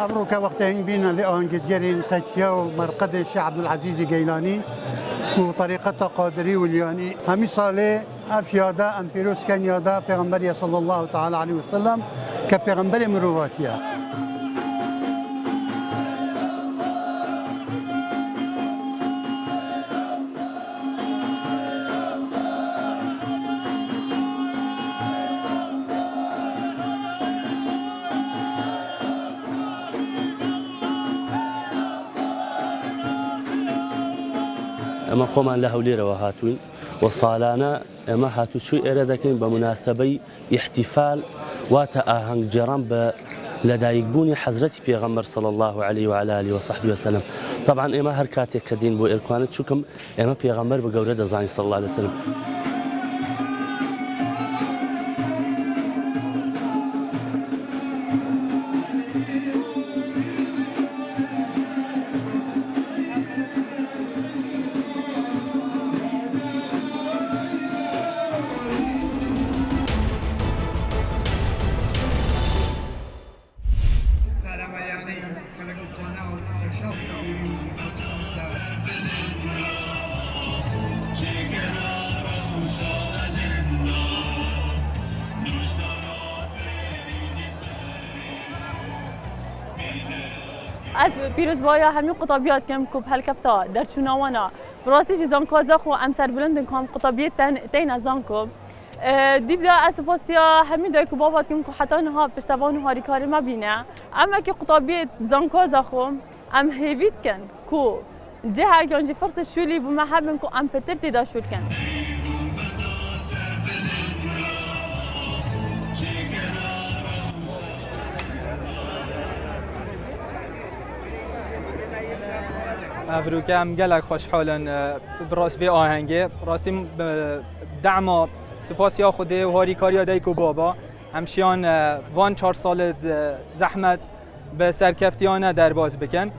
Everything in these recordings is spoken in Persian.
أبروك وقت هنگ بين ذي أنجدجرين تكيا ومرقد الشيخ عبد العزيز الجيلاني وطريقة قادري والياني همي صالح أفيادا أمبيروس كان يادا پیغمبر صلى الله تعالى عليه وسلم كبيغمبر مرواتيا. اما خۆمان لە هەولێرەوە هاتوین و ساڵانە ئێمە هاتوچووی ئێرە دەکەین بە مناسبەی احتیفال واتە ئاهەنگگەڕان بە لەدایکبوونی حەزرەتی پێغەمبەر صلی الله عليه وعلى آله وصحبه وسلم. طبعا ئێمە هەر کاتێک کە دێین بۆ ئێرکوانە چووکم ئێمە پێغەمبەر بە گەورە دەزانین صلی الله عليه وسلم. از پیروز بایا همین قطابیات کم کوب هلکبتا در چوناوانا براستی چیزان کازاخ و امسر بلند کام قطابیت تین ازان کوب دیب دا اسپاسیا همین دای کوبابات کم کو حتی نها پشتوان هاری کاری ما بینه اما که قطابیت زان کازاخو ام هیوید کن کو جه گنج فرص شولی بمحبن کو ام پتر تدا شول کن. افروکه هم گلک خوشحالن براس وی آهنگه راستی دعما سپاسیا خوده و هاری کاریا دیکو بابا همشیان وان 4 سال زحمت به سرکفتیانه در باز بکن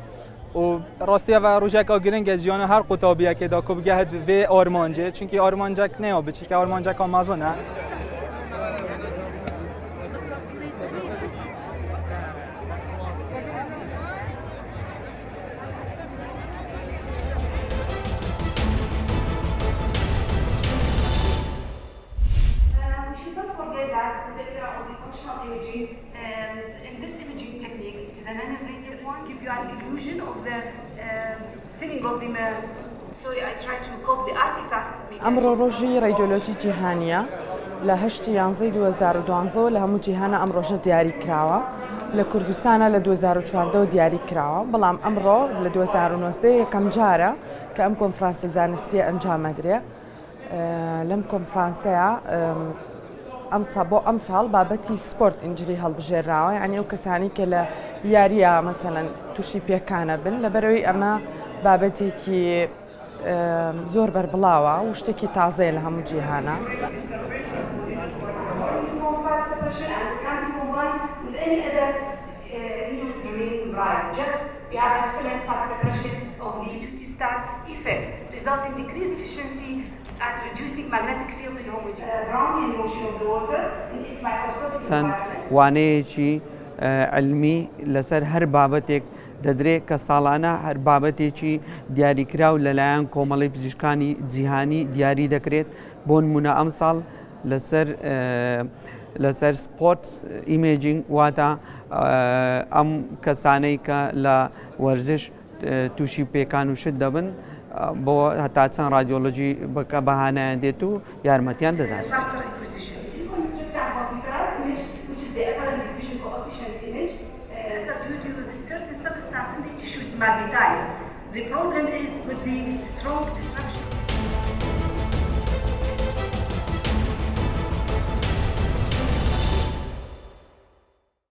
و راستی و روژک آگرنگ از جیان هر قطابیه که دا کو بگهد وی آرمانجه چونکه آرمانجک نه بچی که آرمانجک آمازونه in this imaging technique, it is an non-invasive one, give you an illusion of the feeling of the man. Sorry, I try to copy the artifact. ئەمڕۆ ڕۆژی ڕێیدۆلۆجی جیهانیە لە 8 یانزەی 2012 لە هەموو جیهانە ئەم ڕۆژە دیاری کراوە لە کوردستانە لە 2014 دیاری کراوە بەڵام ئەمڕۆ لە 2019 یەکەم جارە کە ئەم کۆنفرانسە زانستیە ئەنجامەدرێ لەم کۆنفرانسەیە بۆ ئەم ساڵ بابەتی سپۆرت ئینجری هەڵبژێراوە یعنی ئەو کەسانی کە لە یاریە مەسەلەن تووشی پێکانە بن لەبەرەوەی ئەمە بابەتێکی زۆر بەربڵاوە و شتێکی تازەیە لە هەموو جیهانە. چەند وانەیەکی علمی لەسەر هەر بابەتێک دەدرێت کە ساڵانە هەر بابەتێکی دیاریکراو لەلایەن کۆمەڵی پزیشکانی جیهانی دیاری دەکرێت بۆ نمونە ئەم ساڵ لەسەر سپۆرت ئیمێجینگ واتە ئەم کەسانەی کە لە وەرزش تووشی پێکان و شت دەبن بۆ هەتا چەند رادیۆلۆژی بکە بەهانایان دێت و یارمەتیان دەدات. The problem is with the strong disruption